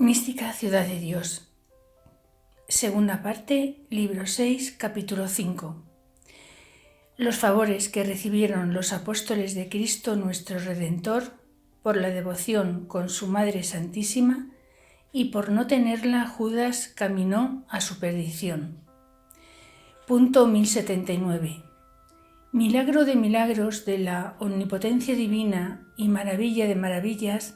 Mística Ciudad de Dios. Segunda parte, libro 6, capítulo 5. Los favores que recibieron los apóstoles de Cristo nuestro Redentor por la devoción con su Madre Santísima y por no tenerla Judas caminó a su perdición. Punto 1079. Milagro de milagros de la omnipotencia divina y maravilla de maravillas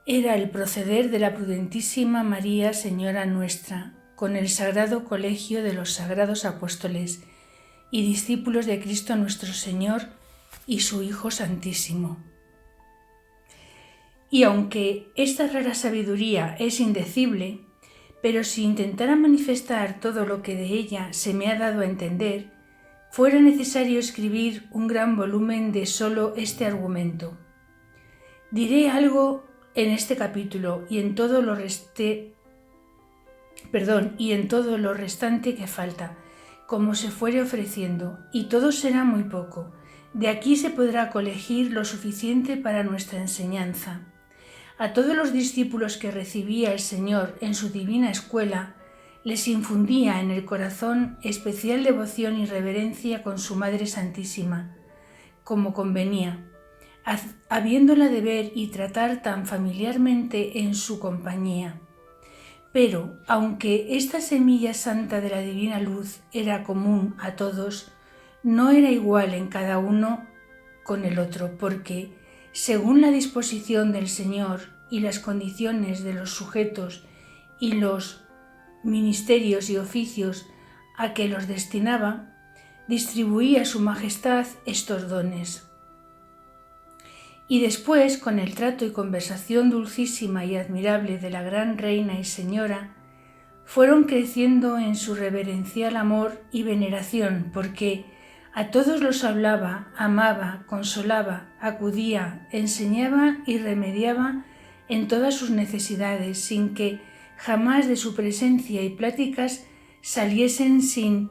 era el proceder de la prudentísima María, Señora nuestra, con el sagrado colegio de los sagrados apóstoles y discípulos de Cristo nuestro Señor y su Hijo Santísimo. Y aunque esta rara sabiduría es indecible, pero si intentara manifestar todo lo que de ella se me ha dado a entender, fuera necesario escribir un gran volumen de solo este argumento. Diré algo en este capítulo y en todo lo restante que falta, como se fuere ofreciendo, y todo será muy poco. De aquí se podrá colegir lo suficiente para nuestra enseñanza. A todos los discípulos que recibía el Señor en su divina escuela, les infundía en el corazón especial devoción y reverencia con su Madre Santísima, como convenía, habiéndola de ver y tratar tan familiarmente en su compañía. Pero, aunque esta semilla santa de la divina luz era común a todos, no era igual en cada uno con el otro, porque, según la disposición del Señor y las condiciones de los sujetos y los ministerios y oficios a que los destinaba, distribuía su majestad estos dones. Y después, con el trato y conversación dulcísima y admirable de la gran Reina y Señora, fueron creciendo en su reverencial amor y veneración, porque a todos los hablaba, amaba, consolaba, acudía, enseñaba y remediaba en todas sus necesidades, sin que jamás de su presencia y pláticas saliesen sin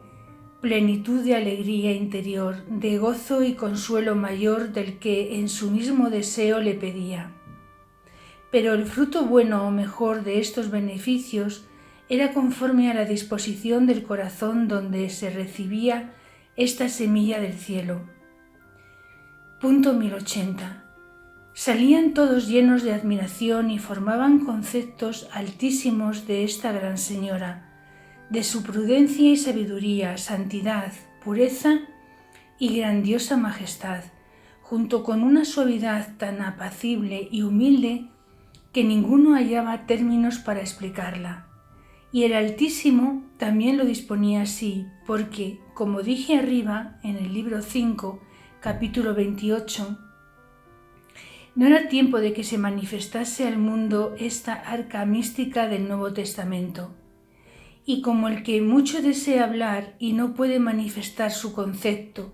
plenitud de alegría interior, de gozo y consuelo mayor del que en su mismo deseo le pedía. Pero el fruto bueno o mejor de estos beneficios era conforme a la disposición del corazón donde se recibía esta semilla del cielo. Punto 1080. Salían todos llenos de admiración y formaban conceptos altísimos de esta gran señora, de su prudencia y sabiduría, santidad, pureza y grandiosa majestad, junto con una suavidad tan apacible y humilde que ninguno hallaba términos para explicarla. Y el Altísimo también lo disponía así, porque, como dije arriba en el libro 5, capítulo 28, no era tiempo de que se manifestase al mundo esta arca mística del Nuevo Testamento. Y como el que mucho desea hablar y no puede manifestar su concepto,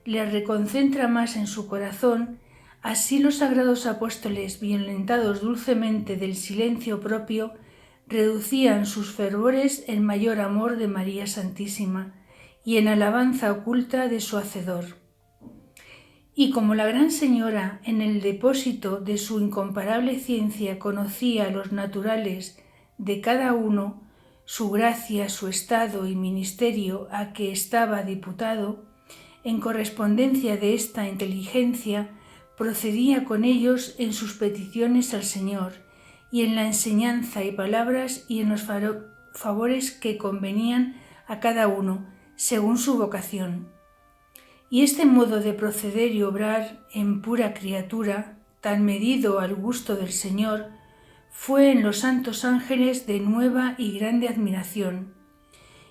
le reconcentra más en su corazón, así los sagrados apóstoles, violentados dulcemente del silencio propio, reducían sus fervores en mayor amor de María Santísima y en alabanza oculta de su Hacedor. Y como la Gran Señora, en el depósito de su incomparable ciencia, conocía los naturales de cada uno, su gracia, su estado y ministerio a que estaba diputado, en correspondencia de esta inteligencia, procedía con ellos en sus peticiones al Señor, y en la enseñanza y palabras y en los favores que convenían a cada uno, según su vocación. Y este modo de proceder y obrar en pura criatura, tan medido al gusto del Señor, fue en los santos ángeles de nueva y grande admiración,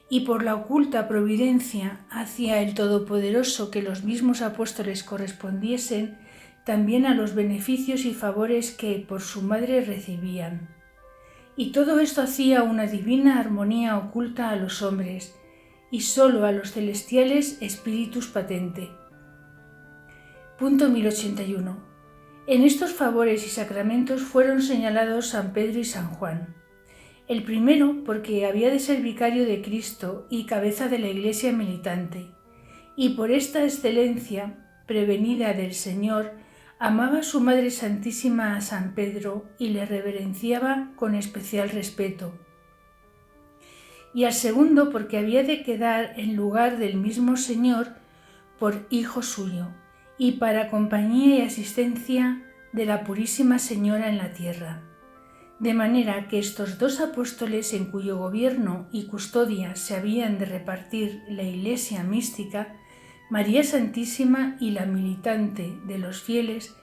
y por la oculta providencia hacia el Todopoderoso que los mismos apóstoles correspondiesen también a los beneficios y favores que por su madre recibían. Y todo esto hacía una divina armonía oculta a los hombres, y sólo a los celestiales espíritus patente. Punto 1081. En estos favores y sacramentos fueron señalados San Pedro y San Juan. El primero porque había de ser vicario de Cristo y cabeza de la Iglesia militante, y por esta excelencia prevenida del Señor Amaba a su Madre Santísima a San Pedro y le reverenciaba con especial respeto. Y al segundo porque había de quedar en lugar del mismo Señor por hijo suyo, y para compañía y asistencia de la Purísima Señora en la tierra. De manera que estos dos apóstoles, en cuyo gobierno y custodia se habían de repartir la Iglesia mística, María Santísima y la militante de los fieles,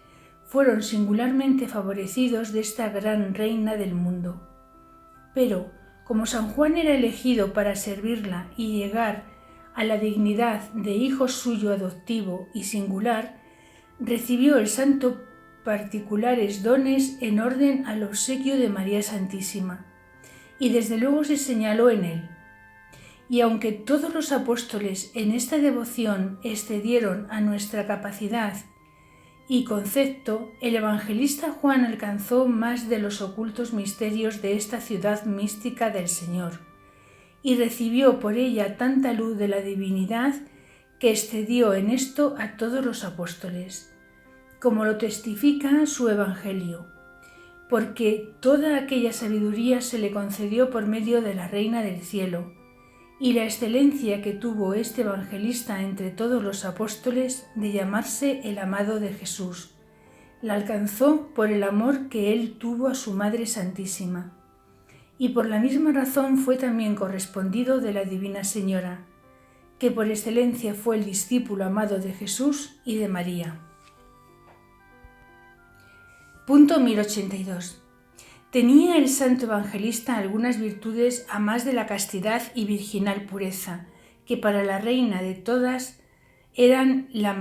fueron singularmente favorecidos de esta gran reina del mundo. Pero, como San Juan era elegido para servirla y llegar a la dignidad de hijo suyo adoptivo y singular, recibió el santo particulares dones en orden al obsequio de María Santísima, y desde luego se señaló en él. Y aunque todos los apóstoles en esta devoción excedieron a nuestra capacidad y concepto, el evangelista Juan alcanzó más de los ocultos misterios de esta ciudad mística del Señor, y recibió por ella tanta luz de la divinidad que excedió en esto a todos los apóstoles, como lo testifica su Evangelio, porque toda aquella sabiduría se le concedió por medio de la Reina del Cielo, y la excelencia que tuvo este evangelista entre todos los apóstoles de llamarse el amado de Jesús, la alcanzó por el amor que él tuvo a su Madre Santísima, y por la misma razón fue también correspondido de la Divina Señora, que por excelencia fue el discípulo amado de Jesús y de María. Punto 1082. Tenía el santo evangelista algunas virtudes a más de la castidad y virginal pureza, que para la reina de todas eran de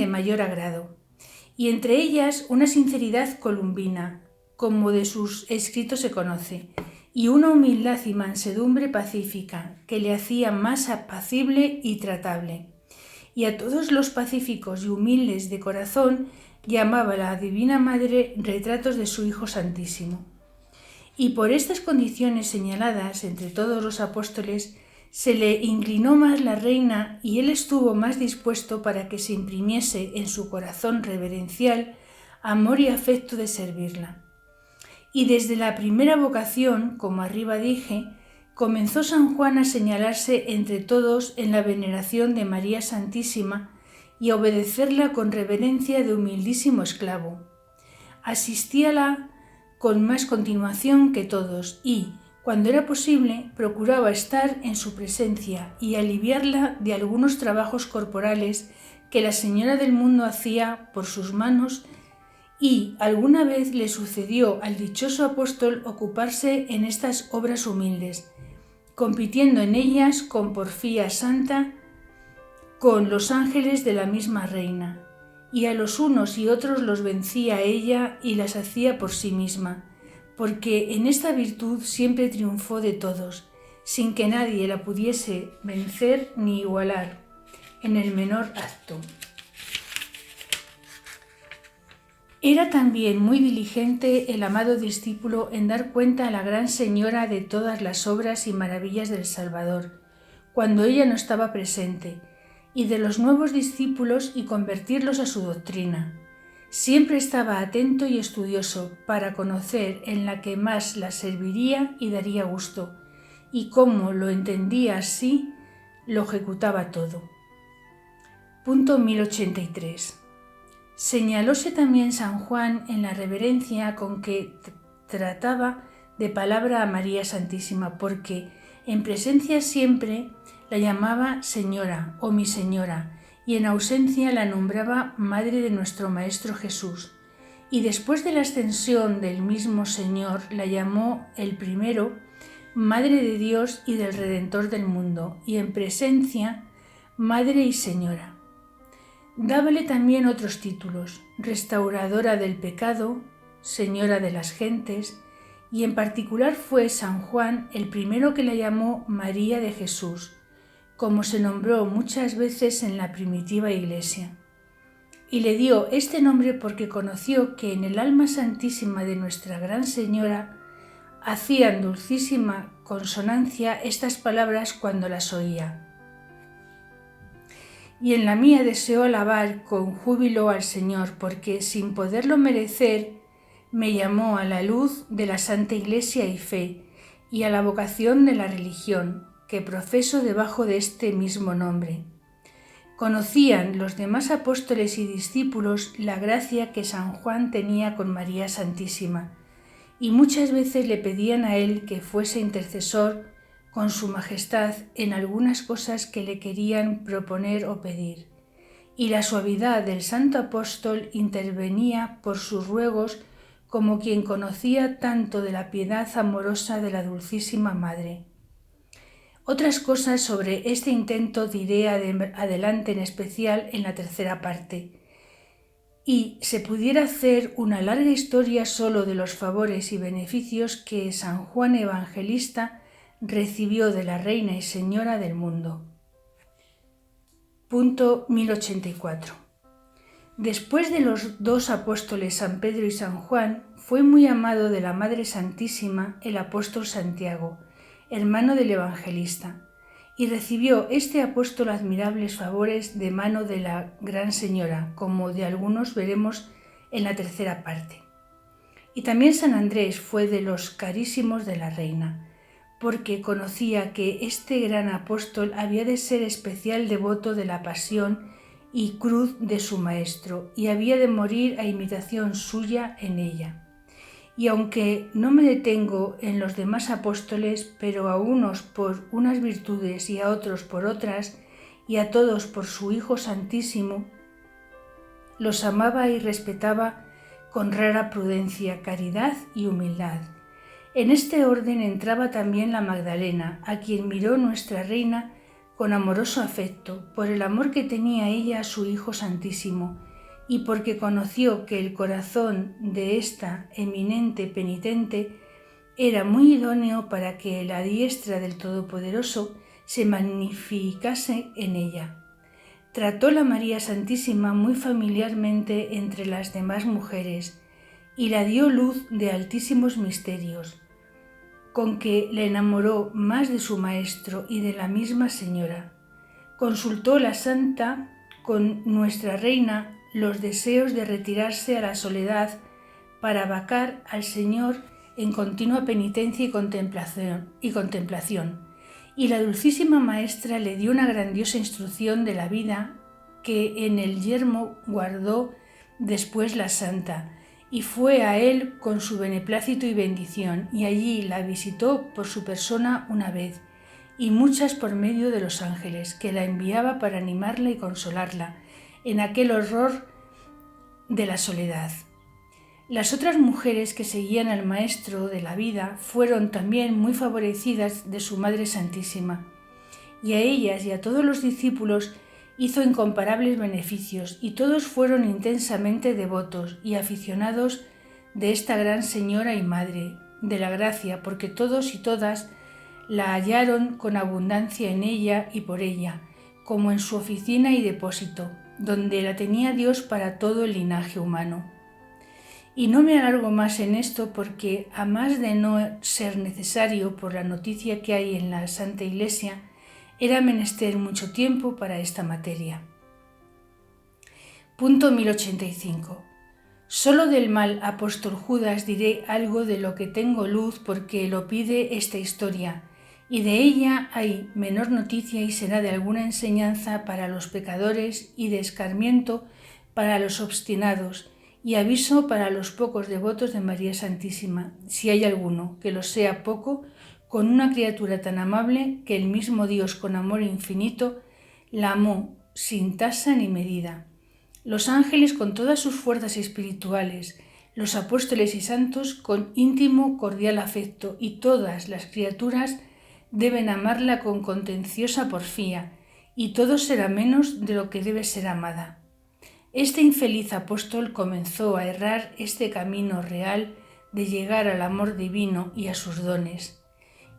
mayor agrado, y entre ellas una sinceridad columbina, como de sus escritos se conoce, y una humildad y mansedumbre pacífica, que le hacía más apacible y tratable. Y a todos los pacíficos y humildes de corazón llamaba la Divina Madre retratos de su Hijo Santísimo. Y por estas condiciones señaladas entre todos los apóstoles, se le inclinó más la reina y él estuvo más dispuesto para que se imprimiese en su corazón reverencial amor y afecto de servirla. Y desde la primera vocación, como arriba dije, comenzó San Juan a señalarse entre todos en la veneración de María Santísima y a obedecerla con reverencia de humildísimo esclavo. Asistíala con más continuación que todos y, cuando era posible, procuraba estar en su presencia y aliviarla de algunos trabajos corporales que la Señora del Mundo hacía por sus manos, y alguna vez le sucedió al dichoso apóstol ocuparse en estas obras humildes, compitiendo en ellas con porfía santa, con los ángeles de la misma reina, y a los unos y otros los vencía ella y las hacía por sí misma, porque en esta virtud siempre triunfó de todos, sin que nadie la pudiese vencer ni igualar en el menor acto. Era también muy diligente el amado discípulo en dar cuenta a la Gran Señora de todas las obras y maravillas del Salvador, cuando ella no estaba presente, y de los nuevos discípulos y convertirlos a su doctrina. Siempre estaba atento y estudioso para conocer en la que más la serviría y daría gusto, y como lo entendía así, lo ejecutaba todo. Punto 1083. Señalóse también San Juan en la reverencia con que trataba de palabra a María Santísima, porque en presencia siempre la llamaba Señora o mi Señora, y en ausencia la nombraba Madre de nuestro Maestro Jesús. Y después de la ascensión del mismo Señor la llamó el primero Madre de Dios y del Redentor del mundo, y en presencia Madre y Señora. Dábale también otros títulos: Restauradora del pecado, Señora de las gentes, y en particular fue San Juan el primero que la llamó María de Jesús, como se nombró muchas veces en la primitiva Iglesia. Y le dio este nombre porque conoció que en el alma santísima de Nuestra Gran Señora hacían dulcísima consonancia estas palabras cuando las oía. y en la mía deseo alabar con júbilo al Señor, porque sin poderlo merecer, me llamó a la luz de la Santa Iglesia y fe, y a la vocación de la religión, que profeso debajo de este mismo nombre. Conocían los demás apóstoles y discípulos la gracia que San Juan tenía con María Santísima, y muchas veces le pedían a él que fuese intercesor con su majestad en algunas cosas que le querían proponer o pedir, y la suavidad del santo apóstol intervenía por sus ruegos como quien conocía tanto de la piedad amorosa de la Dulcísima Madre. Otras cosas sobre este intento diré adelante, en especial en la tercera parte. Y se pudiera hacer una larga historia solo de los favores y beneficios que San Juan Evangelista recibió de la Reina y Señora del mundo. Punto 1084. Después de los dos apóstoles San Pedro y San Juan, fue muy amado de la Madre Santísima el apóstol Santiago, hermano del Evangelista, y recibió este apóstol admirables favores de mano de la Gran Señora, como de algunos veremos en la tercera parte. Y también San Andrés fue de los carísimos de la Reina, porque conocía que este gran apóstol había de ser especial devoto de la pasión y cruz de su Maestro, y había de morir a imitación suya en ella. Y aunque no me detengo en los demás apóstoles, pero a unos por unas virtudes y a otros por otras, y a todos por su Hijo Santísimo, los amaba y respetaba con rara prudencia, caridad y humildad. En este orden entraba también la Magdalena, a quien miró nuestra Reina con amoroso afecto, por el amor que tenía ella a su Hijo Santísimo, y porque conoció que el corazón de esta eminente penitente era muy idóneo para que la diestra del Todopoderoso se magnificase en ella. Trató la María Santísima muy familiarmente entre las demás mujeres y la dio luz de altísimos misterios, con que le enamoró más de su Maestro y de la misma Señora. Consultó la Santa con nuestra Reina los deseos de retirarse a la soledad para vacar al Señor en continua penitencia y contemplación, y la Dulcísima Maestra le dio una grandiosa instrucción de la vida que en el yermo guardó después la Santa, y fue a él con su beneplácito y bendición, y allí la visitó por su persona una vez, y muchas por medio de los ángeles, que la enviaba para animarla y consolarla en aquel horror de la soledad. Las otras mujeres que seguían al Maestro de la vida fueron también muy favorecidas de su Madre Santísima, y a ellas y a todos los discípulos hizo incomparables beneficios, y todos fueron intensamente devotos y aficionados de esta gran Señora y Madre de la Gracia, porque todos y todas la hallaron con abundancia en ella y por ella, como en su oficina y depósito, donde la tenía Dios para todo el linaje humano. Y no me alargo más en esto porque, a más de no ser necesario por la noticia que hay en la Santa Iglesia, era menester mucho tiempo para esta materia. Punto 1085. Solo del mal apóstol Judas diré algo de lo que tengo luz porque lo pide esta historia, y de ella hay menor noticia y será de alguna enseñanza para los pecadores y de escarmiento para los obstinados, y aviso para los pocos devotos de María Santísima, si hay alguno que lo sea poco, con una criatura tan amable que el mismo Dios con amor infinito la amó sin tasa ni medida. Los ángeles con todas sus fuerzas espirituales, los apóstoles y santos con íntimo cordial afecto, y todas las criaturas deben amarla con contenciosa porfía, y todo será menos de lo que debe ser amada. Este infeliz apóstol comenzó a errar este camino real de llegar al amor divino y a sus dones,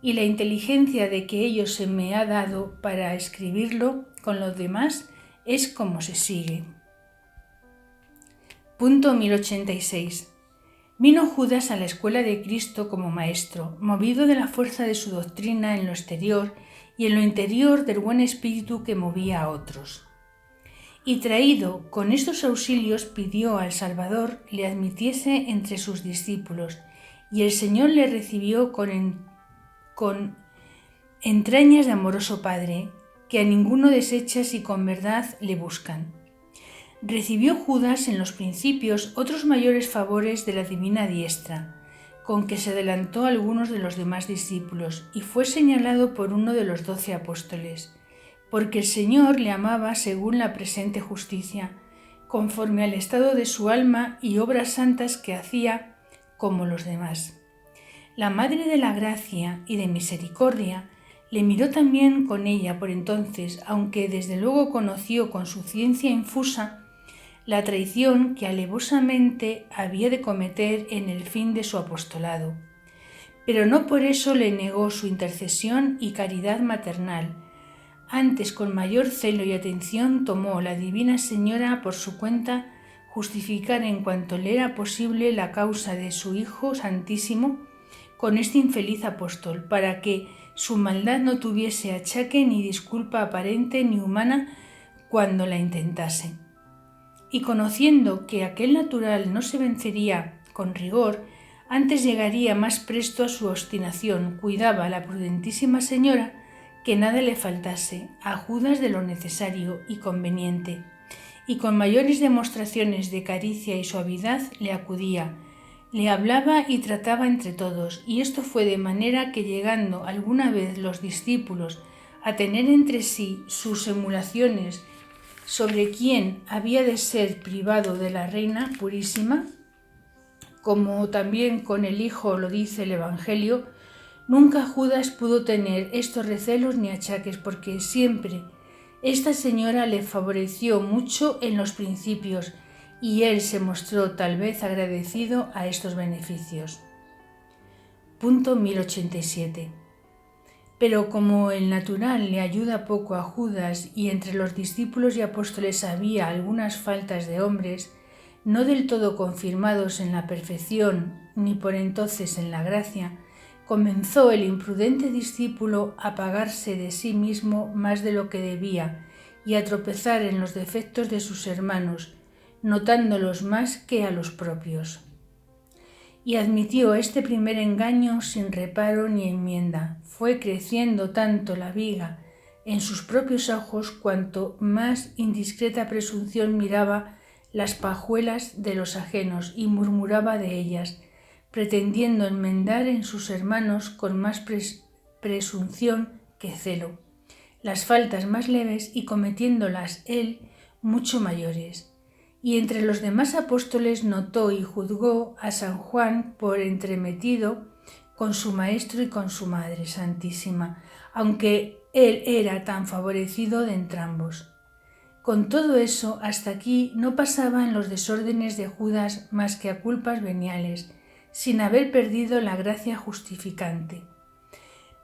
y la inteligencia de que ello se me ha dado para escribirlo con los demás es como se sigue. Punto 1086. Vino Judas a la escuela de Cristo como maestro, movido de la fuerza de su doctrina en lo exterior y en lo interior del buen espíritu que movía a otros. y traído con estos auxilios pidió al Salvador le admitiese entre sus discípulos, y el Señor le recibió con entrañas de amoroso Padre, que a ninguno desecha si con verdad le buscan. Recibió Judas en los principios otros mayores favores de la divina diestra, con que se adelantó a algunos de los demás discípulos, y fue señalado por uno de los 12 apóstoles, porque el Señor le amaba según la presente justicia, conforme al estado de su alma y obras santas que hacía como los demás. La Madre de la Gracia y de Misericordia le miró también con ella por entonces, aunque desde luego conoció con su ciencia infusa la traición que alevosamente había de cometer en el fin de su apostolado. Pero no por eso le negó su intercesión y caridad maternal. Antes, con mayor celo y atención, tomó la Divina Señora por su cuenta justificar en cuanto le era posible la causa de su Hijo Santísimo con este infeliz apóstol, para que su maldad no tuviese achaque ni disculpa aparente ni humana cuando la intentase. Y conociendo que aquel natural no se vencería con rigor, antes llegaría más presto a su obstinación, cuidaba a la prudentísima señora que nada le faltase, a Judas de lo necesario y conveniente, y con mayores demostraciones de caricia y suavidad le acudía, le hablaba y trataba entre todos, y esto fue de manera que llegando alguna vez los discípulos a tener entre sí sus emulaciones sobre quién había de ser privado de la Reina Purísima, como también con el Hijo lo dice el Evangelio, nunca Judas pudo tener estos recelos ni achaques, porque siempre esta señora le favoreció mucho en los principios, y él se mostró tal vez agradecido a estos beneficios. Punto 1087. Pero como el natural le ayuda poco a Judas y entre los discípulos y apóstoles había algunas faltas de hombres, no del todo confirmados en la perfección ni por entonces en la gracia, comenzó el imprudente discípulo a pagarse de sí mismo más de lo que debía y a tropezar en los defectos de sus hermanos, notándolos más que a los propios. Y admitió este primer engaño sin reparo ni enmienda. Fue creciendo tanto la viga en sus propios ojos cuanto más indiscreta presunción miraba las pajuelas de los ajenos y murmuraba de ellas, pretendiendo enmendar en sus hermanos con más presunción que celo las faltas más leves y cometiéndolas él mucho mayores. Y entre los demás apóstoles notó y juzgó a San Juan por entremetido con su maestro y con su Madre Santísima, aunque él era tan favorecido de entrambos. Con todo eso, hasta aquí no pasaban los desórdenes de Judas más que a culpas veniales, sin haber perdido la gracia justificante.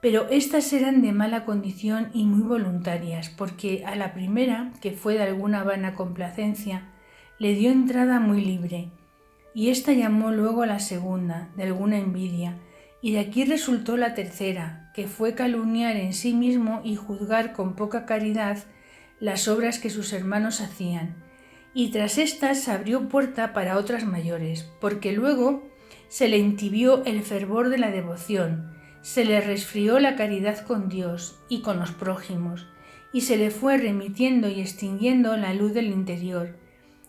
Pero éstas eran de mala condición y muy voluntarias, porque a la primera, que fue de alguna vana complacencia, le dio entrada muy libre, y ésta llamó luego a la segunda, de alguna envidia, y de aquí resultó la tercera, que fue calumniar en sí mismo y juzgar con poca caridad las obras que sus hermanos hacían, y tras éstas se abrió puerta para otras mayores, porque luego se le entibió el fervor de la devoción, se le resfrió la caridad con Dios y con los prójimos, y se le fue remitiendo y extinguiendo la luz del interior,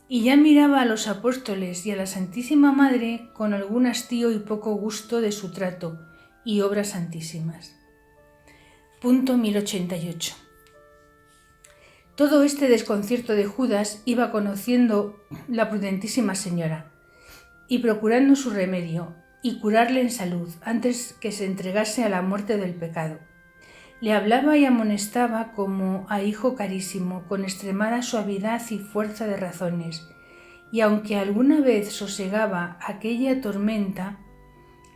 y ya miraba a los apóstoles y a la Santísima Madre con algún hastío y poco gusto de su trato y obras santísimas. Punto 1088. Todo este desconcierto de Judas iba conociendo la prudentísima señora y procurando su remedio y curarle en salud antes que se entregase a la muerte del pecado. Le hablaba y amonestaba como a hijo carísimo, con extremada suavidad y fuerza de razones, y aunque alguna vez sosegaba aquella tormenta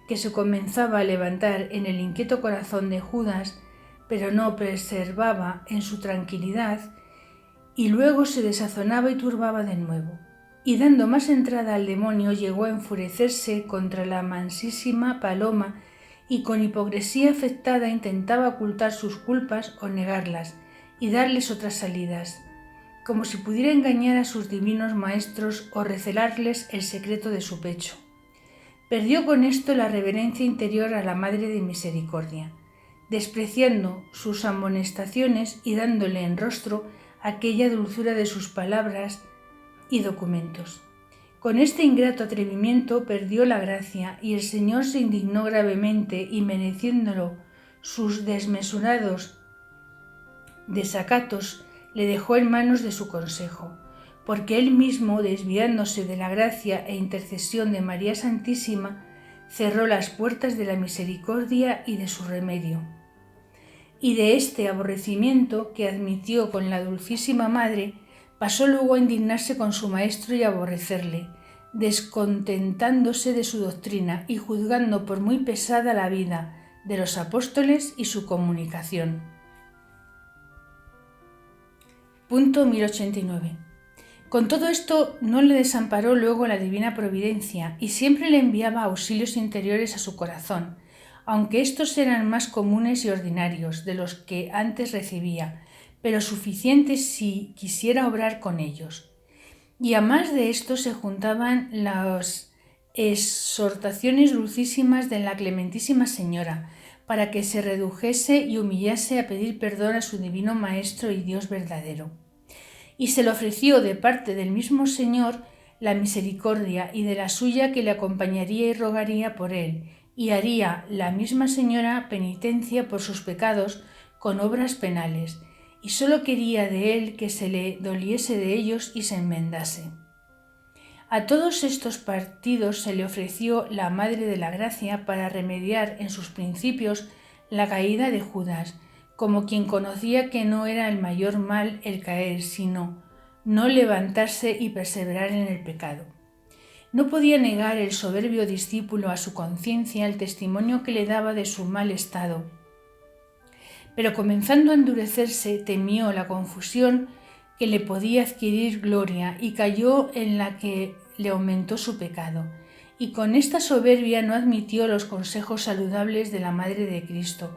que se comenzaba a levantar en el inquieto corazón de Judas, pero no preservaba en su tranquilidad, y luego se desazonaba y turbaba de nuevo, y dando más entrada al demonio llegó a enfurecerse contra la mansísima paloma y con hipocresía afectada intentaba ocultar sus culpas o negarlas y darles otras salidas. como si pudiera engañar a sus divinos maestros o recelarles el secreto de su pecho. Perdió con esto la reverencia interior a la Madre de Misericordia, despreciando sus amonestaciones y dándole en rostro aquella dulzura de sus palabras y documentos. Con este ingrato atrevimiento perdió la gracia y el Señor se indignó gravemente y, mereciéndolo sus desmesurados desacatos, le dejó en manos de su consejo, porque él mismo, desviándose de la gracia e intercesión de María Santísima, cerró las puertas de la misericordia y de su remedio. Y de este aborrecimiento que admitió con la Dulcísima Madre, pasó luego a indignarse con su maestro y a aborrecerle, descontentándose de su doctrina y juzgando por muy pesada la vida de los apóstoles y su comunicación. Punto 1089. Con todo esto no le desamparó luego la divina providencia y siempre le enviaba auxilios interiores a su corazón, aunque estos eran más comunes y ordinarios de los que antes recibía, pero suficientes si quisiera obrar con ellos. Y a más de esto se juntaban las exhortaciones dulcísimas de la Clementísima Señora, para que se redujese y humillase a pedir perdón a su divino Maestro y Dios verdadero. Y se le ofreció de parte del mismo Señor la misericordia y de la suya que le acompañaría y rogaría por él, y haría la misma Señora penitencia por sus pecados con obras penales, y sólo quería de él que se le doliese de ellos y se enmendase. A todos estos partidos se le ofreció la Madre de la Gracia para remediar en sus principios la caída de Judas, como quien conocía que no era el mayor mal el caer, sino no levantarse y perseverar en el pecado. No podía negar el soberbio discípulo a su conciencia el testimonio que le daba de su mal estado, pero comenzando a endurecerse temió la confusión que le podía adquirir gloria y cayó en la que le aumentó su pecado, y con esta soberbia no admitió los consejos saludables de la Madre de Cristo.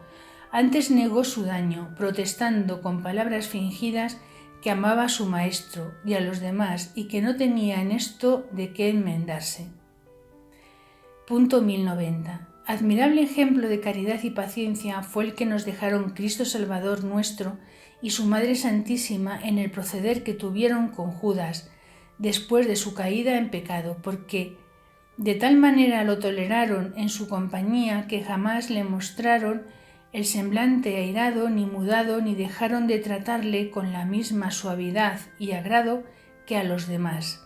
Antes negó su daño, protestando con palabras fingidas que amaba a su Maestro y a los demás y que no tenía en esto de qué enmendarse. Punto 1090. Admirable ejemplo de caridad y paciencia fue el que nos dejaron Cristo Salvador nuestro y su Madre Santísima en el proceder que tuvieron con Judas después de su caída en pecado, porque de tal manera lo toleraron en su compañía que jamás le mostraron el semblante airado ni mudado, ni dejaron de tratarle con la misma suavidad y agrado que a los demás.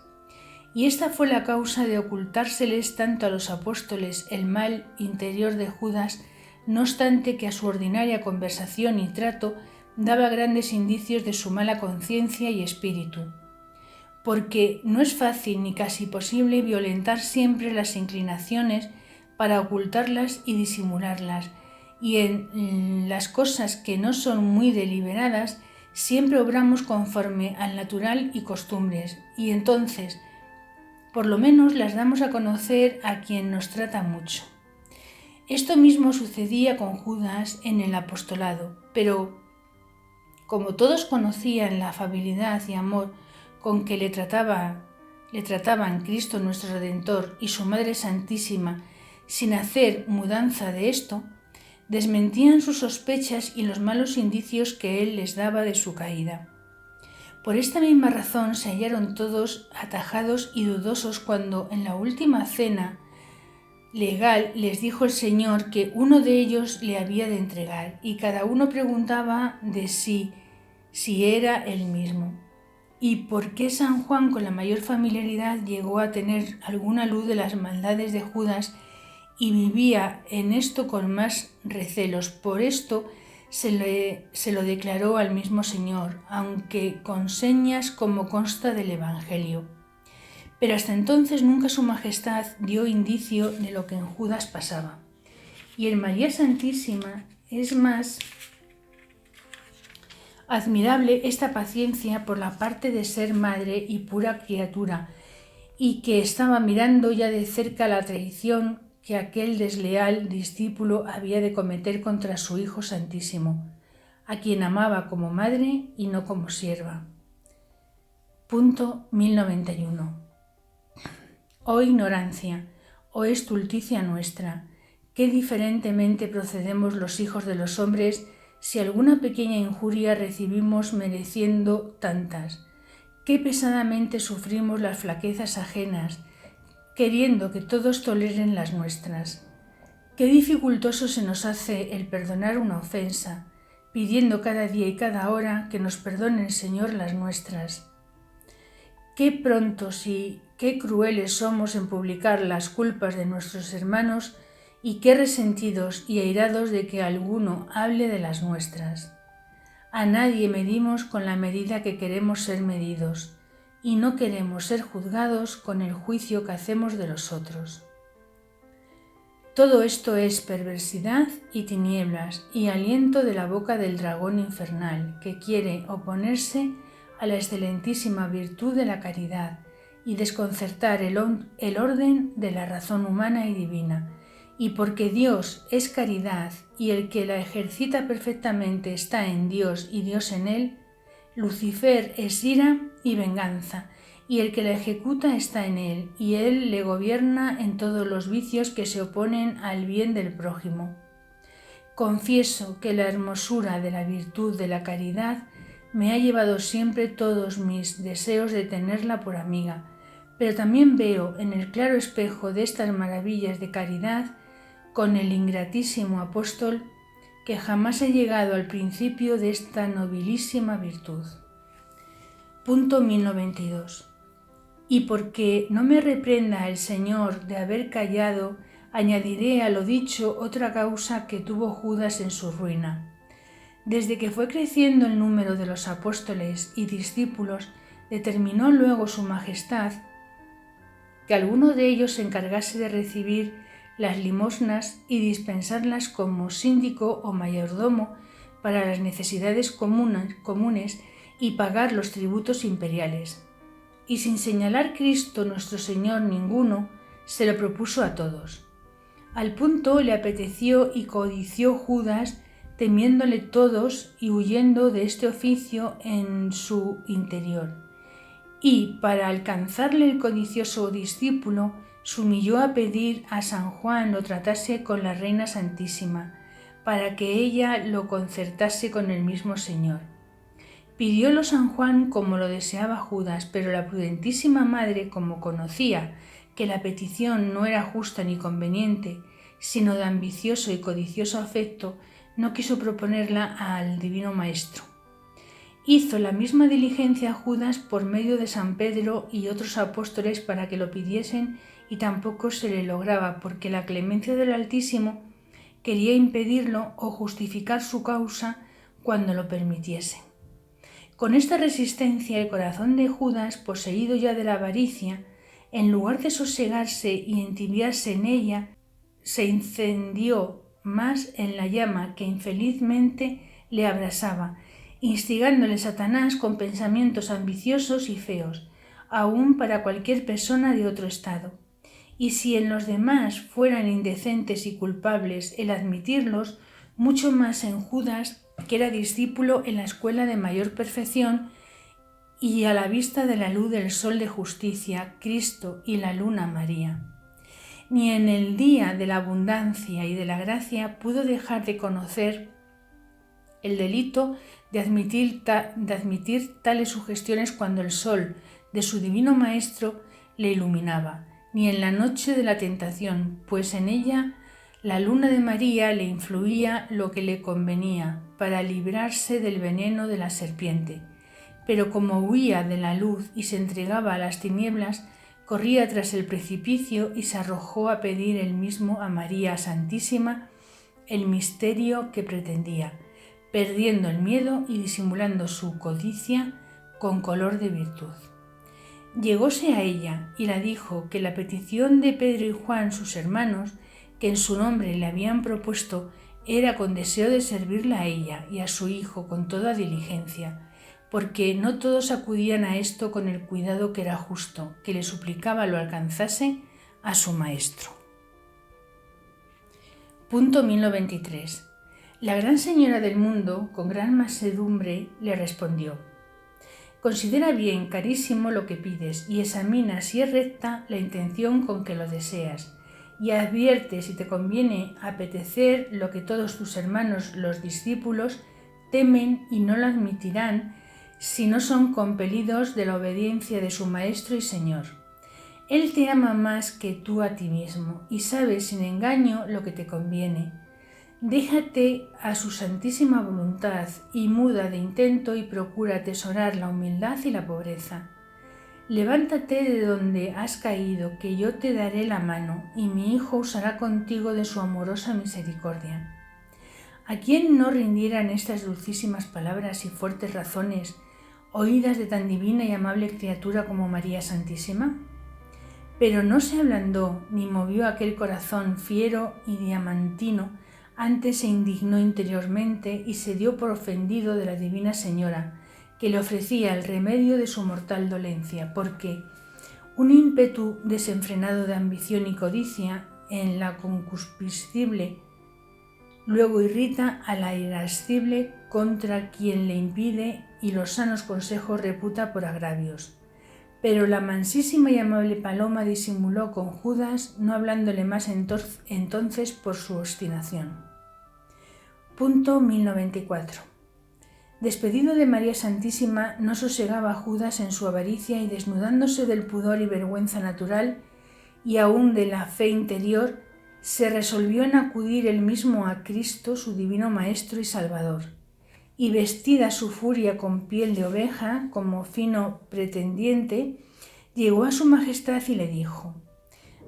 Y esta fue la causa de ocultárseles tanto a los apóstoles el mal interior de Judas, no obstante que a su ordinaria conversación y trato daba grandes indicios de su mala conciencia y espíritu. Porque no es fácil ni casi posible violentar siempre las inclinaciones para ocultarlas y disimularlas, y en las cosas que no son muy deliberadas siempre obramos conforme al natural y costumbres, y entonces por lo menos las damos a conocer a quien nos trata mucho. Esto mismo sucedía con Judas en el apostolado, pero como todos conocían la afabilidad y amor con que le trataban Cristo nuestro Redentor y su Madre Santísima, sin hacer mudanza de esto, desmentían sus sospechas y los malos indicios que él les daba de su caída. Por esta misma razón se hallaron todos atajados y dudosos cuando en la última cena legal les dijo el Señor que uno de ellos le había de entregar, y cada uno preguntaba de sí si era él mismo. ¿Y por qué San Juan con la mayor familiaridad llegó a tener alguna luz de las maldades de Judas y vivía en esto con más recelos? Por esto se lo declaró al mismo Señor, aunque con señas como consta del Evangelio. Pero hasta entonces nunca su Majestad dio indicio de lo que en Judas pasaba. Y en María Santísima es más admirable esta paciencia por la parte de ser madre y pura criatura, y que estaba mirando ya de cerca la traición que aquel desleal discípulo había de cometer contra su Hijo Santísimo, a quien amaba como madre y no como sierva. Punto 1091. Oh ignorancia, oh estulticia nuestra, qué diferentemente procedemos los hijos de los hombres si alguna pequeña injuria recibimos mereciendo tantas. Qué pesadamente sufrimos las flaquezas ajenas, queriendo que todos toleren las nuestras. Qué dificultoso se nos hace el perdonar una ofensa, pidiendo cada día y cada hora que nos perdone el Señor las nuestras. Qué prontos y qué crueles somos en publicar las culpas de nuestros hermanos y qué resentidos y airados de que alguno hable de las nuestras. A nadie medimos con la medida que queremos ser medidos, y no queremos ser juzgados con el juicio que hacemos de los otros. Todo esto es perversidad y tinieblas y aliento de la boca del dragón infernal que quiere oponerse a la excelentísima virtud de la caridad y desconcertar el orden de la razón humana y divina. Y porque Dios es caridad y el que la ejercita perfectamente está en Dios y Dios en él, Lucifer es ira y venganza, y el que la ejecuta está en él, y él le gobierna en todos los vicios que se oponen al bien del prójimo. Confieso que la hermosura de la virtud de la caridad me ha llevado siempre todos mis deseos de tenerla por amiga, pero también veo en el claro espejo de estas maravillas de caridad con el ingratísimo apóstol que jamás he llegado al principio de esta nobilísima virtud. Punto 1092. Y porque no me reprenda el Señor de haber callado, añadiré a lo dicho otra causa que tuvo Judas en su ruina. Desde que fue creciendo el número de los apóstoles y discípulos, determinó luego su majestad que alguno de ellos se encargase de recibir las limosnas y dispensarlas como síndico o mayordomo para las necesidades comunes y pagar los tributos imperiales. Y sin señalar Cristo nuestro Señor ninguno, se lo propuso a todos. Al punto le apeteció y codició Judas, temiéndole todos y huyendo de este oficio en su interior. Y para alcanzarle el codicioso discípulo, se humilló a pedir a San Juan lo tratase con la Reina Santísima, para que ella lo concertase con el mismo Señor. Pidiólo San Juan como lo deseaba Judas, pero la prudentísima madre, como conocía que la petición no era justa ni conveniente, sino de ambicioso y codicioso afecto, no quiso proponerla al Divino Maestro. Hizo la misma diligencia Judas por medio de San Pedro y otros apóstoles para que lo pidiesen y tampoco se le lograba porque la clemencia del Altísimo quería impedirlo o justificar su causa cuando lo permitiese. Con esta resistencia el corazón de Judas, poseído ya de la avaricia, en lugar de sosegarse y entibiarse en ella, se incendió más en la llama que infelizmente le abrasaba, instigándole Satanás con pensamientos ambiciosos y feos, aun para cualquier persona de otro estado. Y si en los demás fueran indecentes y culpables el admitirlos, mucho más en Judas, que era discípulo en la escuela de mayor perfección y a la vista de la luz del sol de justicia, Cristo y la luna María. Ni en el día de la abundancia y de la gracia pudo dejar de conocer el delito de admitir tales sugestiones cuando el sol de su divino Maestro le iluminaba, ni en la noche de la tentación, pues en ella la luna de María le influía lo que le convenía para librarse del veneno de la serpiente. Pero como huía de la luz y se entregaba a las tinieblas, corría tras el precipicio y se arrojó a pedir él mismo a María Santísima el misterio que pretendía, perdiendo el miedo y disimulando su codicia con color de virtud. Llegóse a ella y la dijo que la petición de Pedro y Juan, sus hermanos, que en su nombre le habían propuesto, era con deseo de servirla a ella y a su hijo con toda diligencia, porque no todos acudían a esto con el cuidado que era justo, que le suplicaba lo alcanzase a su maestro. Punto 1093. La gran señora del mundo, con gran mansedumbre, le respondió: Considera bien, carísimo, lo que pides y examina si es recta la intención con que lo deseas, y advierte si te conviene apetecer lo que todos tus hermanos, los discípulos, temen y no lo admitirán si no son compelidos de la obediencia de su Maestro y Señor. Él te ama más que tú a ti mismo y sabe sin engaño lo que te conviene. Déjate a su santísima voluntad y muda de intento y procura atesorar la humildad y la pobreza. Levántate de donde has caído, que yo te daré la mano, y mi Hijo usará contigo de su amorosa misericordia. ¿A quién no rindieran estas dulcísimas palabras y fuertes razones, oídas de tan divina y amable criatura como María Santísima? Pero no se ablandó ni movió aquel corazón fiero y diamantino, antes se indignó interiormente y se dio por ofendido de la Divina Señora, que le ofrecía el remedio de su mortal dolencia, porque un ímpetu desenfrenado de ambición y codicia en la concupiscible luego irrita a la irascible contra quien le impide y los sanos consejos reputa por agravios. Pero la mansísima y amable Paloma disimuló con Judas, no hablándole más entonces por su obstinación. Punto 1094. Despedido de María Santísima, no sosegaba Judas en su avaricia y desnudándose del pudor y vergüenza natural y aún de la fe interior, se resolvió en acudir él mismo a Cristo, su divino Maestro y Salvador, y vestida su furia con piel de oveja, como fino pretendiente, llegó a su majestad y le dijo: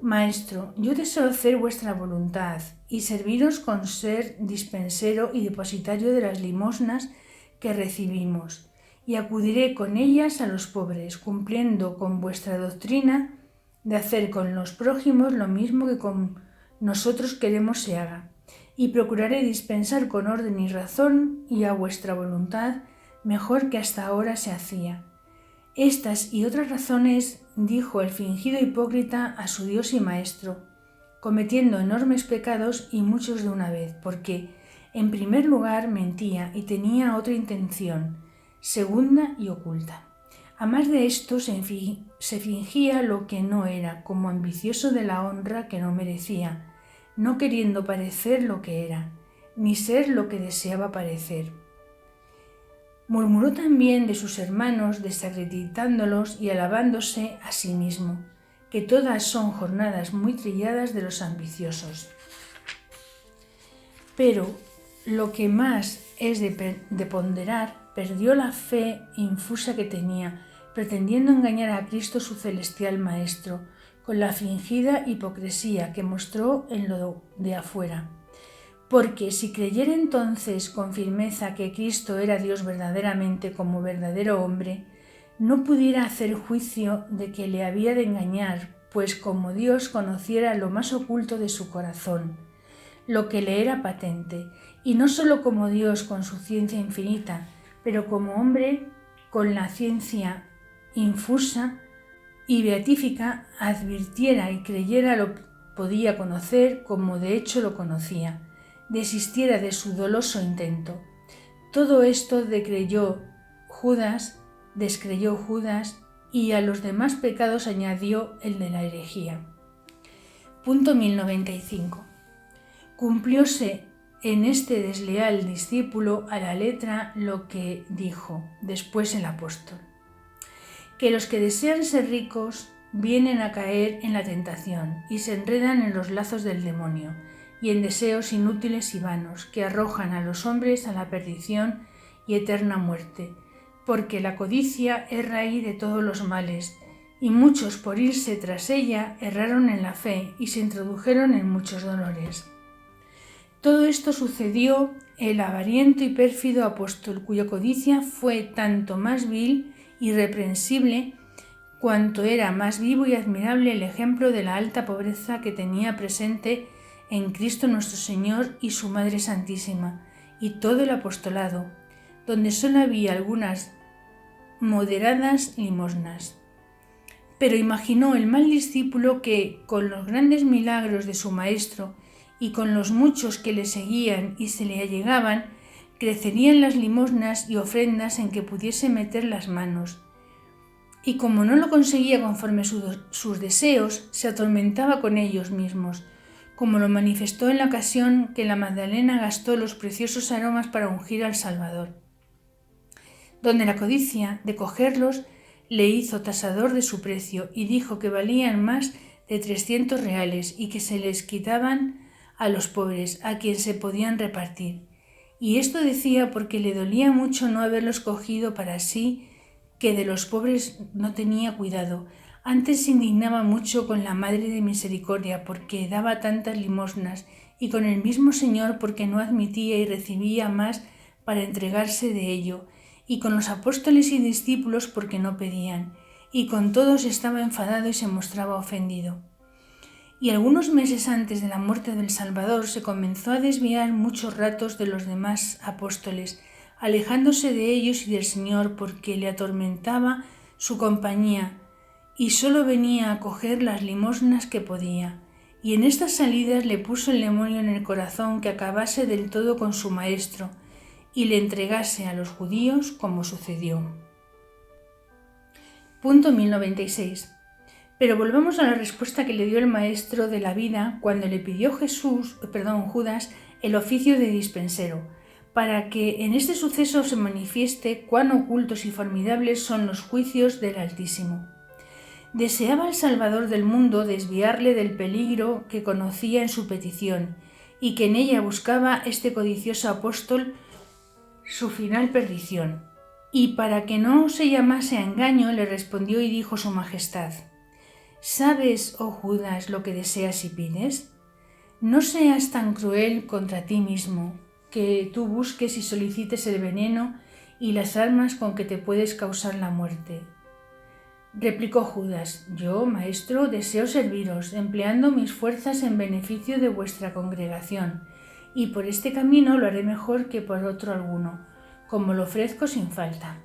Maestro, yo deseo hacer vuestra voluntad y serviros con ser dispensero y depositario de las limosnas que recibimos, y acudiré con ellas a los pobres, cumpliendo con vuestra doctrina de hacer con los prójimos lo mismo que con nosotros queremos se haga, y procuraré dispensar con orden y razón y a vuestra voluntad mejor que hasta ahora se hacía. Estas y otras razones dijo el fingido hipócrita a su Dios y Maestro, cometiendo enormes pecados y muchos de una vez, porque, en primer lugar, mentía y tenía otra intención, segunda y oculta. A más de esto, se fingía lo que no era, como ambicioso de la honra que no merecía, no queriendo parecer lo que era, ni ser lo que deseaba parecer. Murmuró también de sus hermanos, desacreditándolos y alabándose a sí mismo, que todas son jornadas muy trilladas de los ambiciosos. Pero lo que más es de ponderar, perdió la fe infusa que tenía, pretendiendo engañar a Cristo su celestial Maestro, con la fingida hipocresía que mostró en lo de afuera. Porque si creyera entonces con firmeza que Cristo era Dios verdaderamente como verdadero hombre, no pudiera hacer juicio de que le había de engañar, pues como Dios conociera lo más oculto de su corazón, lo que le era patente, y no sólo como Dios con su ciencia infinita, pero como hombre con la ciencia infusa y beatífica, advirtiera y creyera lo podía conocer como de hecho lo conocía, desistiera de su doloso intento. Todo esto descreyó Judas y a los demás pecados añadió el de la herejía. Punto 1095. Cumplióse en este desleal discípulo a la letra lo que dijo después el apóstol: que los que desean ser ricos vienen a caer en la tentación y se enredan en los lazos del demonio y en deseos inútiles y vanos que arrojan a los hombres a la perdición y eterna muerte, porque la codicia es raíz de todos los males, y muchos por irse tras ella erraron en la fe y se introdujeron en muchos dolores. Todo esto sucedió el avariento y pérfido apóstol, cuya codicia fue tanto más vil y reprensible cuanto era más vivo y admirable el ejemplo de la alta pobreza que tenía presente en Cristo nuestro Señor y su Madre Santísima, y todo el apostolado, donde solo había algunas moderadas limosnas. Pero imaginó el mal discípulo que, con los grandes milagros de su Maestro y con los muchos que le seguían y se le allegaban, crecerían las limosnas y ofrendas en que pudiese meter las manos. Y como no lo conseguía conforme sus deseos, se atormentaba con ellos mismos, como lo manifestó en la ocasión que la Magdalena gastó los preciosos aromas para ungir al Salvador, donde la codicia de cogerlos le hizo tasador de su precio y dijo que valían más de 300 reales y que se les quitaban a los pobres, a quien se podían repartir. Y esto decía porque le dolía mucho no haberlos cogido para sí, que de los pobres no tenía cuidado. Antes se indignaba mucho con la Madre de Misericordia porque daba tantas limosnas y con el mismo Señor porque no admitía y recibía más para entregarse de ello, y con los apóstoles y discípulos porque no pedían, y con todos estaba enfadado y se mostraba ofendido. Y algunos meses antes de la muerte del Salvador se comenzó a desviar muchos ratos de los demás apóstoles, alejándose de ellos y del Señor porque le atormentaba su compañía y solo venía a coger las limosnas que podía. Y en estas salidas le puso el demonio en el corazón que acabase del todo con su maestro y le entregase a los judíos como sucedió. Punto 1096. Pero volvamos a la respuesta que le dio el maestro de la vida cuando le pidió Judas el oficio de dispensero, para que en este suceso se manifieste cuán ocultos y formidables son los juicios del Altísimo. Deseaba el Salvador del mundo desviarle del peligro que conocía en su petición, y que en ella buscaba este codicioso apóstol su final perdición. Y para que no se llamase a engaño, le respondió y dijo su majestad: ¿Sabes, oh Judas, lo que deseas y pides? No seas tan cruel contra ti mismo, que tú busques y solicites el veneno y las armas con que te puedes causar la muerte. Replicó Judas: Yo, maestro, deseo serviros, empleando mis fuerzas en beneficio de vuestra congregación, y por este camino lo haré mejor que por otro alguno, como lo ofrezco sin falta.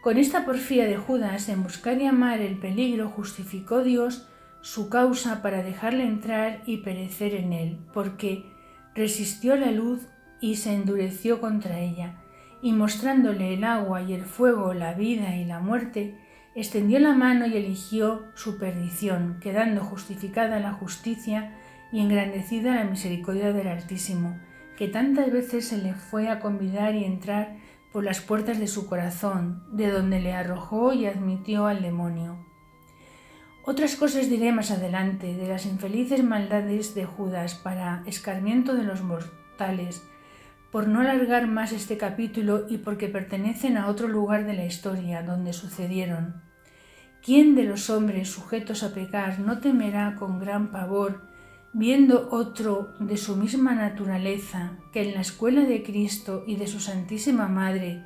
Con esta porfía de Judas en buscar y amar el peligro justificó Dios su causa para dejarle entrar y perecer en él, porque resistió la luz y se endureció contra ella, y mostrándole el agua y el fuego, la vida y la muerte, extendió la mano y eligió su perdición, quedando justificada la justicia y engrandecida la misericordia del Altísimo, que tantas veces se le fue a convidar y entrar por las puertas de su corazón, de donde le arrojó y admitió al demonio. Otras cosas diré más adelante de las infelices maldades de Judas para escarmiento de los mortales, por no alargar más este capítulo y porque pertenecen a otro lugar de la historia donde sucedieron. ¿Quién de los hombres sujetos a pecar no temerá con gran pavor, viendo otro de su misma naturaleza, que en la escuela de Cristo y de su Santísima Madre,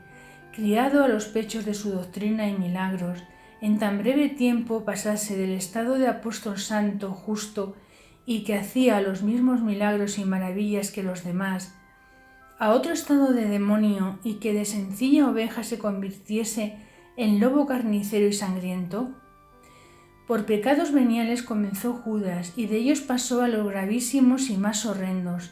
criado a los pechos de su doctrina y milagros, en tan breve tiempo pasase del estado de apóstol santo, justo, y que hacía los mismos milagros y maravillas que los demás, a otro estado de demonio y que de sencilla oveja se convirtiese en lobo carnicero y sangriento? Por pecados veniales comenzó Judas, y de ellos pasó a los gravísimos y más horrendos.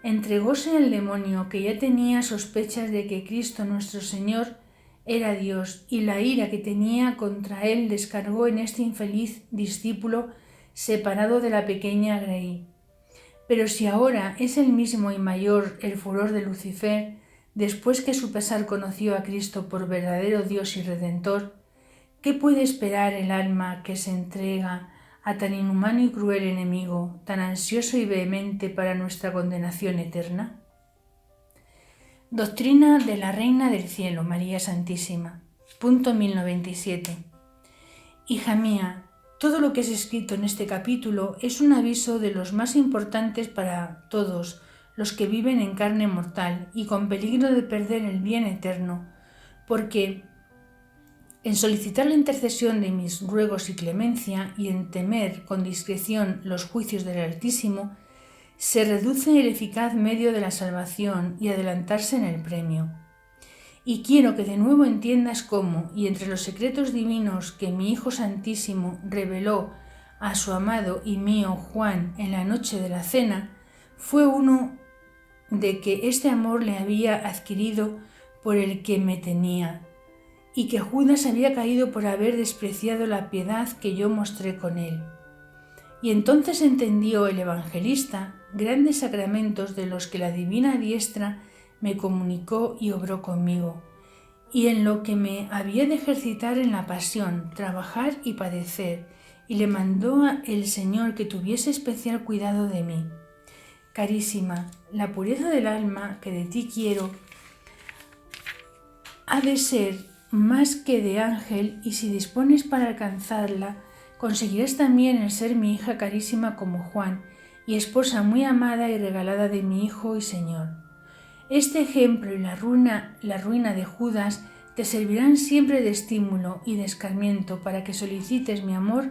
Entregóse al demonio, que ya tenía sospechas de que Cristo nuestro Señor era Dios, y la ira que tenía contra él descargó en este infeliz discípulo separado de la pequeña Grey. Pero si ahora es el mismo y mayor el furor de Lucifer, después que a su pesar conoció a Cristo por verdadero Dios y Redentor, ¿qué puede esperar el alma que se entrega a tan inhumano y cruel enemigo, tan ansioso y vehemente para nuestra condenación eterna? Doctrina de la Reina del Cielo, María Santísima. Punto 1097. Hija mía, todo lo que es escrito en este capítulo es un aviso de los más importantes para todos los que viven en carne mortal y con peligro de perder el bien eterno, porque en solicitar la intercesión de mis ruegos y clemencia y en temer con discreción los juicios del Altísimo, se reduce el eficaz medio de la salvación y adelantarse en el premio. Y quiero que de nuevo entiendas cómo, y entre los secretos divinos que mi Hijo Santísimo reveló a su amado y mío Juan en la noche de la cena, fue uno de que este amor le había adquirido por el que me tenía, y que Judas había caído por haber despreciado la piedad que yo mostré con él. Y entonces entendió el evangelista grandes sacramentos de los que la divina diestra me comunicó y obró conmigo, y en lo que me había de ejercitar en la pasión, trabajar y padecer, y le mandó el Señor que tuviese especial cuidado de mí. Carísima, la pureza del alma que de ti quiero ha de ser más que de ángel, y si dispones para alcanzarla, conseguirás también el ser mi hija carísima como Juan, y esposa muy amada y regalada de mi Hijo y Señor. Este ejemplo y la ruina de Judas te servirán siempre de estímulo y de escarmiento para que solicites mi amor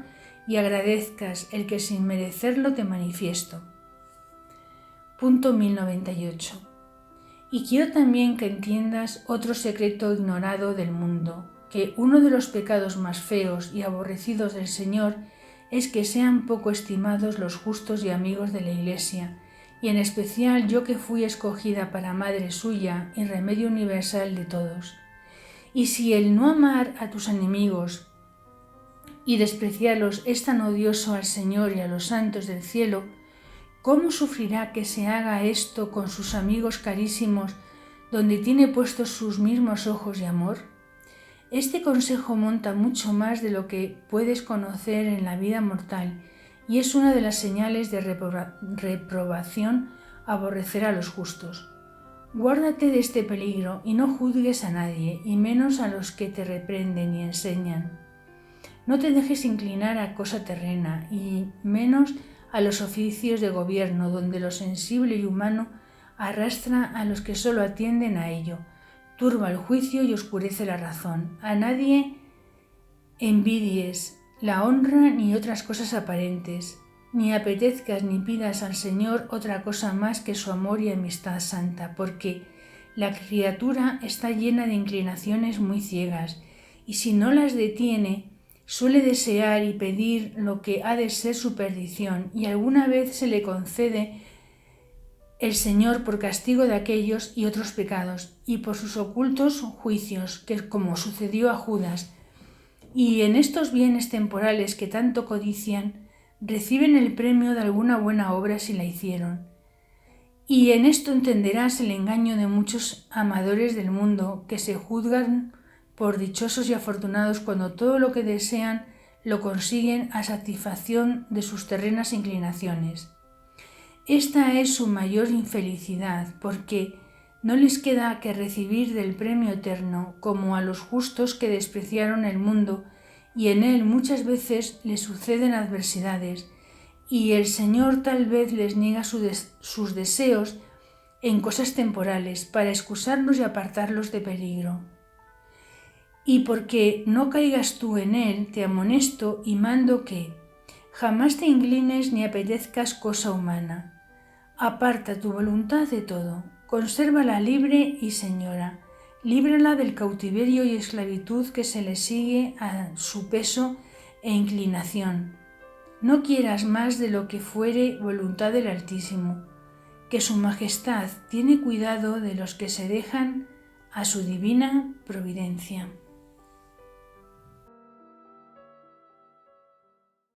y agradezcas el que sin merecerlo te manifiesto. Punto 1098. Y quiero también que entiendas otro secreto ignorado del mundo, que uno de los pecados más feos y aborrecidos del Señor es que sean poco estimados los justos y amigos de la Iglesia, y en especial yo que fui escogida para madre suya y remedio universal de todos. Y si el no amar a tus enemigos y despreciarlos es tan odioso al Señor y a los santos del cielo, ¿cómo sufrirá que se haga esto con sus amigos carísimos, donde tiene puestos sus mismos ojos y amor? Este consejo monta mucho más de lo que puedes conocer en la vida mortal, y es una de las señales de reprobación aborrecer a los justos. Guárdate de este peligro y no juzgues a nadie, y menos a los que te reprenden y enseñan. No te dejes inclinar a cosa terrena, y menos a los oficios de gobierno, donde lo sensible y humano arrastra a los que solo atienden a ello, turba el juicio y oscurece la razón. A nadie envidies la honra ni otras cosas aparentes, ni apetezcas ni pidas al Señor otra cosa más que su amor y amistad santa, porque la criatura está llena de inclinaciones muy ciegas, y si no las detiene, suele desear y pedir lo que ha de ser su perdición, y alguna vez se le concede el Señor por castigo de aquellos y otros pecados, y por sus ocultos juicios, que como sucedió a Judas, y en estos bienes temporales que tanto codician, reciben el premio de alguna buena obra si la hicieron. Y en esto entenderás el engaño de muchos amadores del mundo, que se juzgan por dichosos y afortunados cuando todo lo que desean lo consiguen a satisfacción de sus terrenas inclinaciones. Esta es su mayor infelicidad, porque no les queda que recibir del premio eterno, como a los justos que despreciaron el mundo, y en él muchas veces les suceden adversidades, y el Señor tal vez les niega sus deseos en cosas temporales, para excusarlos y apartarlos de peligro. Y porque no caigas tú en él, te amonesto y mando que jamás te inclines ni apetezcas cosa humana. Aparta tu voluntad de todo, consérvala libre y señora, líbrala del cautiverio y esclavitud que se le sigue a su peso e inclinación. No quieras más de lo que fuere voluntad del Altísimo, que su majestad tiene cuidado de los que se dejan a su divina providencia.